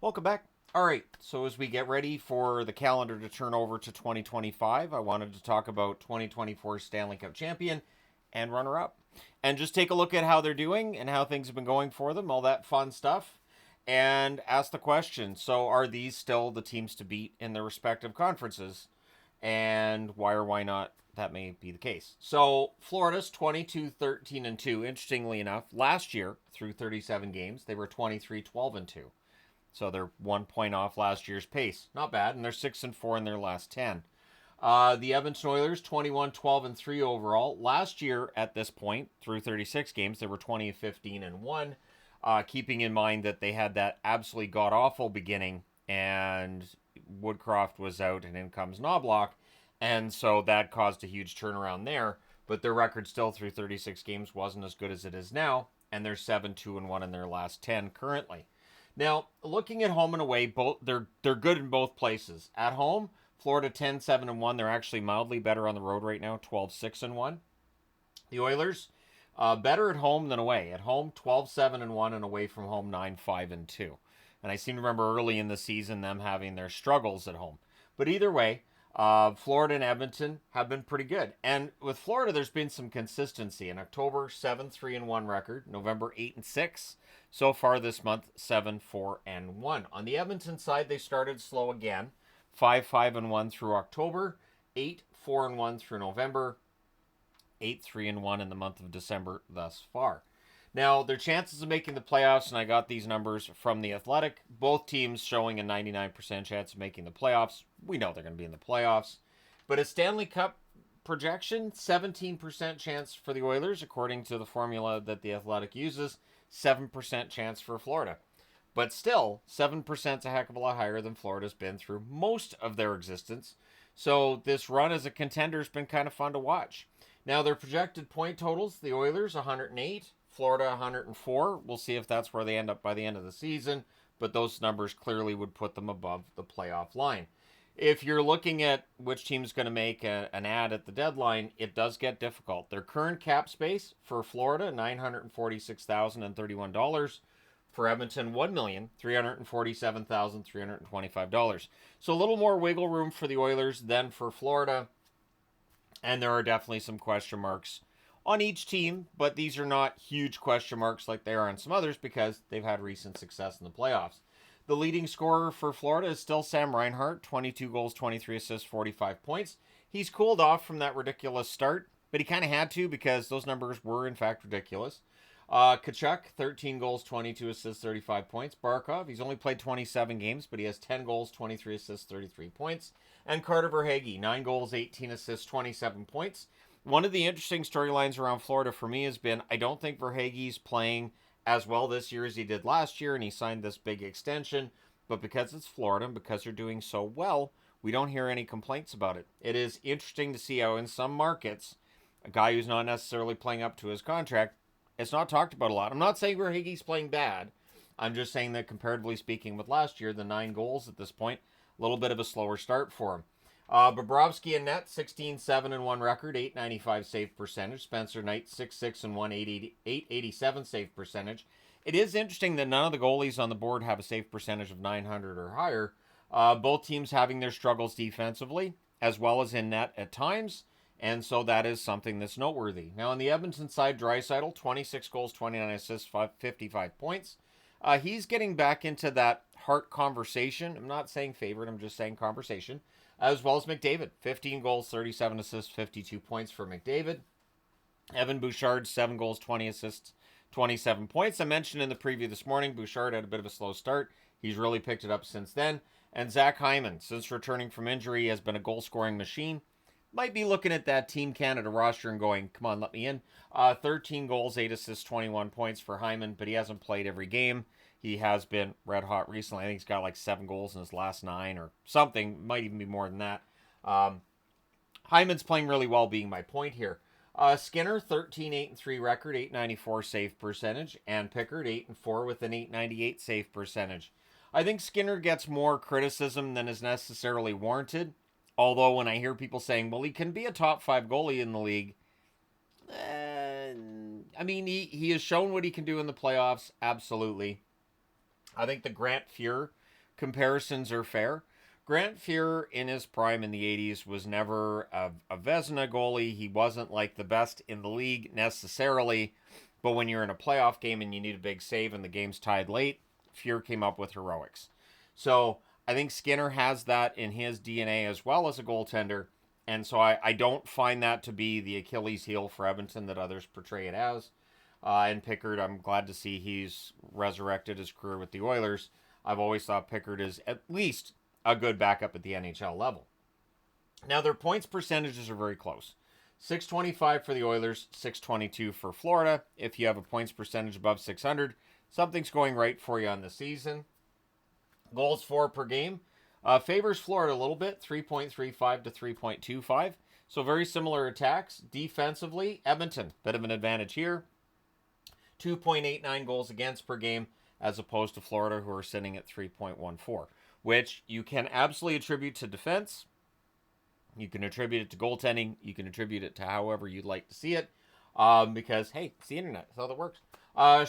Welcome back. All right, so as we get ready for the calendar to turn over to 2025, I wanted to talk about 2024 Stanley Cup champion and runner-up. And just take a look at how they're doing and how things have been going for them, all that fun stuff, and ask the question, so are these still the teams to beat in their respective conferences? And why or why not that may be the case. So Florida's 22-13-2. Interestingly enough, last year, through 37 games, they were 23-12-2. So they're 1 point off last year's pace. Not bad, and they're 6-4 in their last 10. The Edmonton Oilers, 21-12-3 overall. Last year, at this point, through 36 games, they were 20-15-1. Keeping in mind that they had that absolutely god-awful beginning, and Woodcroft was out, and in comes Knobloch, and so that caused a huge turnaround there. But their record still through 36 games wasn't as good as it is now, and they're 7-2-1 in their last 10 currently. Now, looking at home and away, both they're good in both places. At home, Florida 10-7-1. They're actually mildly better on the road right now, 12-6-1. The Oilers, better at home than away. At home, 12-7-1, and away from home, 9-5-2. And I seem to remember early in the season them having their struggles at home. But either way, Florida and Edmonton have been pretty good. And with Florida, there's been some consistency. In October, 7-3-1 record. November, 8-6. So far this month, 7-4-1. On the Edmonton side, they started slow again. 5-5-1 through October. 8-4-1 through November. 8-3-1 in the month of December thus far. Now, their chances of making the playoffs, and I got these numbers from The Athletic, both teams showing a 99% chance of making the playoffs. We know they're going to be in the playoffs. But a Stanley Cup projection, 17% chance for the Oilers, according to the formula that The Athletic uses, 7% chance for Florida. But still, 7% is a heck of a lot higher than Florida's been through most of their existence. So this run as a contender has been kind of fun to watch. Now, their projected point totals, the Oilers 108, Florida 104. We'll see if that's where they end up by the end of the season, but those numbers clearly would put them above the playoff line. If you're looking at which team's going to make an ad at the deadline, it does get difficult. Their current cap space for Florida, $946,031. For Edmonton, $1,347,325. So a little more wiggle room for the Oilers than for Florida. And there are definitely some question marks on each team, but these are not huge question marks like they are on some others because they've had recent success in the playoffs. The leading scorer for Florida is still Sam Reinhart, 22 goals, 23 assists, 45 points. He's cooled off from that ridiculous start, but he kind of had to because those numbers were, in fact, ridiculous. Tkachuk, 13 goals, 22 assists, 35 points. Barkov, he's only played 27 games, but he has 10 goals, 23 assists, 33 points. And Carter Verhaeghe, 9 goals, 18 assists, 27 points. One of the interesting storylines around Florida for me has been I don't think Verhaeghe's playing as well this year as he did last year, and he signed this big extension. But because it's Florida and because they're doing so well, we don't hear any complaints about it. It is interesting to see how in some markets, a guy who's not necessarily playing up to his contract, it's not talked about a lot. I'm not saying Verhaeghe's playing bad. I'm just saying that comparatively speaking with last year, the 9 goals at this point, a little bit of a slower start for him. Bobrovsky in net, 16-7-1 record, 895 save percentage. Spencer Knight, 6-6-1, 887 save percentage. It is interesting that none of the goalies on the board have a save percentage of 900 or higher. Both teams having their struggles defensively, as well as in net at times. And so that is something that's noteworthy. Now, on the Edmonton side, Draisaitl, 26 goals, 29 assists, 55 points. He's getting back into that Hart conversation. I'm not saying favorite, I'm just saying conversation. As well as McDavid, 15 goals, 37 assists, 52 points for McDavid. Evan Bouchard, 7 goals, 20 assists, 27 points. I mentioned in the preview this morning, Bouchard had a bit of a slow start. He's really picked it up since then. And Zach Hyman, since returning from injury, has been a goal-scoring machine. Might be looking at that Team Canada roster and going, come on, let me in. 13 goals, 8 assists, 21 points for Hyman, but he hasn't played every game. He has been red hot recently. I think he's got like 7 goals in his last 9 or something. Might even be more than that. Hyman's playing really well, being my point here. Skinner, 13-8-3 record, 894 save percentage. And Pickard, 8-4 with an 898 save percentage. I think Skinner gets more criticism than is necessarily warranted. Although when I hear people saying, well, he can be a top 5 goalie in the league. I mean, he has shown what he can do in the playoffs. Absolutely. I think the Grant Fuhr comparisons are fair. Grant Fuhr in his prime in the 80s was never a Vezina goalie. He wasn't like the best in the league necessarily, but when you're in a playoff game and you need a big save and the game's tied late, Fuhr came up with heroics. So I think Skinner has that in his DNA as well as a goaltender. And so I don't find that to be the Achilles heel for Edmonton that others portray it as. And Pickard, I'm glad to see he's resurrected his career with the Oilers. I've always thought Pickard is at least a good backup at the NHL level. Now, their points percentages are very close. 625 for the Oilers, 622 for Florida. If you have a points percentage above 600, something's going right for you on the season. Goals for per game favors Florida a little bit, 3.35 to 3.25. So very similar attacks. Defensively, Edmonton, bit of an advantage here. 2.89 goals against per game as opposed to Florida, who are sitting at 3.14, which you can absolutely attribute to defense. You can attribute it to goaltending. You can attribute it to however you'd like to see it, because, hey, it's the internet. That's how that works.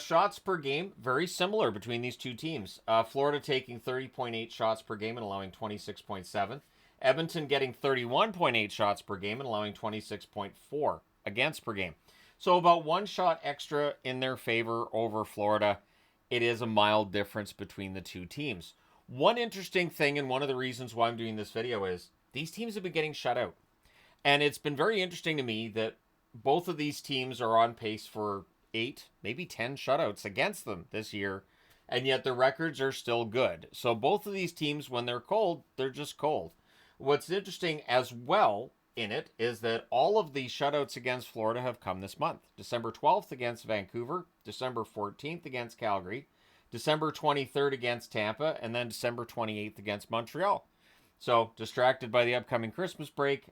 Shots per game, very similar between these two teams. Florida taking 30.8 shots per game and allowing 26.7. Edmonton getting 31.8 shots per game and allowing 26.4 against per game. So about one shot extra in their favor over Florida. It is a mild difference between the two teams. One interesting thing, and one of the reasons why I'm doing this video, is these teams have been getting shut out. And it's been very interesting to me that both of these teams are on pace for 8, maybe 10 shutouts against them this year, and yet their records are still good. So both of these teams, when they're cold, they're just cold. What's interesting as well in it is that all of the shutouts against Florida have come this month. December 12th against Vancouver, December 14th against Calgary, December 23rd against Tampa, and then December 28th against Montreal. So, distracted by the upcoming Christmas break,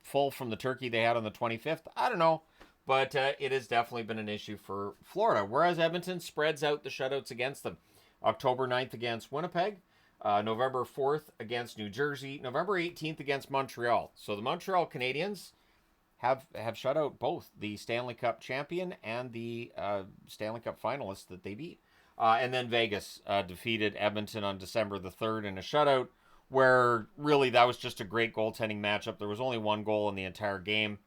full from the turkey they had on the 25th. I don't know, but it has definitely been an issue for Florida. Whereas Edmonton spreads out the shutouts against them. October 9th against Winnipeg, November 4th against New Jersey, November 18th against Montreal. So the Montreal Canadiens have shut out both the Stanley Cup champion and the Stanley Cup finalists that they beat. And then Vegas defeated Edmonton on December the 3rd in a shutout, where really that was just a great goaltending matchup. There was only one goal in the entire game.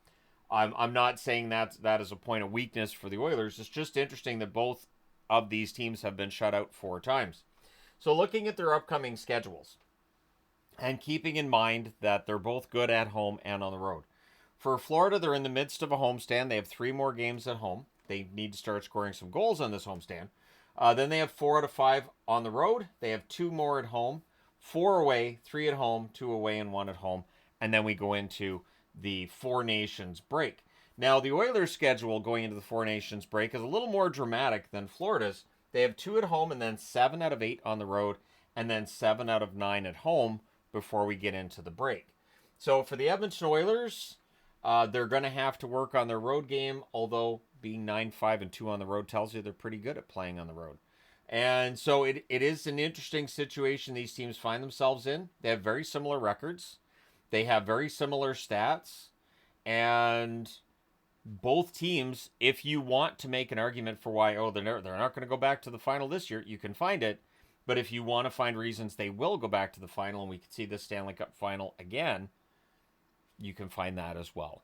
I'm not saying that is a point of weakness for the Oilers. It's just interesting that both of these teams have been shut out 4 times. So looking at their upcoming schedules, and keeping in mind that they're both good at home and on the road. For Florida, they're in the midst of a homestand. They have 3 more games at home. They need to start scoring some goals on this homestand. Then they have 4 out of 5 on the road. They have 2 more at home. 4 away, 3 at home, 2 away, and 1 at home. And then we go into the Four Nations break. Now, the Oilers' schedule going into the Four Nations break is a little more dramatic than Florida's. They have 2 at home and then 7 out of 8 on the road, and then 7 out of 9 at home before we get into the break. So for the Edmonton Oilers, they're going to have to work on their road game, although being 9-5-2 on the road tells you they're pretty good at playing on the road. And so it is an interesting situation these teams find themselves in. They have very similar records. They have very similar stats. And both teams, if you want to make an argument for why, they're not going to go back to the final this year, you can find it. But if you want to find reasons they will go back to the final, and we could see the Stanley Cup final again, you can find that as well.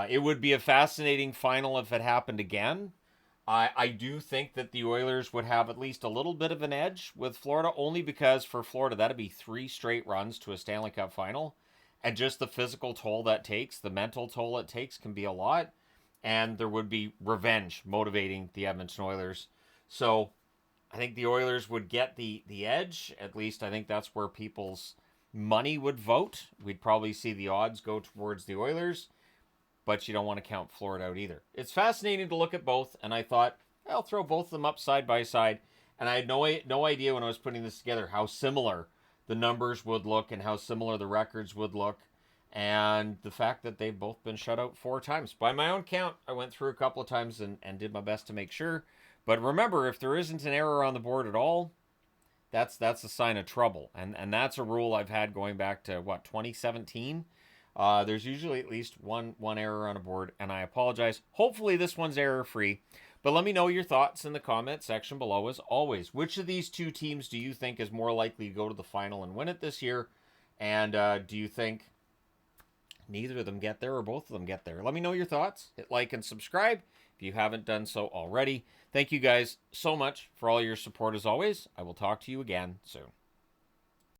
It would be a fascinating final if it happened again. I do think that the Oilers would have at least a little bit of an edge with Florida, only because for Florida, that'd be 3 straight runs to a Stanley Cup final. And just the physical toll that takes, the mental toll it takes can be a lot. And there would be revenge motivating the Edmonton Oilers. So I think the Oilers would get the edge. At least I think that's where people's money would vote. We'd probably see the odds go towards the Oilers. But you don't want to count Florida out either. It's fascinating to look at both, and I thought, I'll throw both of them up side by side. And I had no idea when I was putting this together how similar the numbers would look and how similar the records would look. And the fact that they've both been shut out 4 times. By my own count, I went through a couple of times and did my best to make sure. But remember, if there isn't an error on the board at all, that's a sign of trouble. And that's a rule I've had going back to, 2017? There's usually at least one error on a board, and I apologize. Hopefully this one's error-free. But let me know your thoughts in the comment section below as always. Which of these two teams do you think is more likely to go to the final and win it this year? And do you think neither of them get there or both of them get there? Let me know your thoughts. Hit like and subscribe if you haven't done so already. Thank you guys so much for all your support as always. I will talk to you again soon.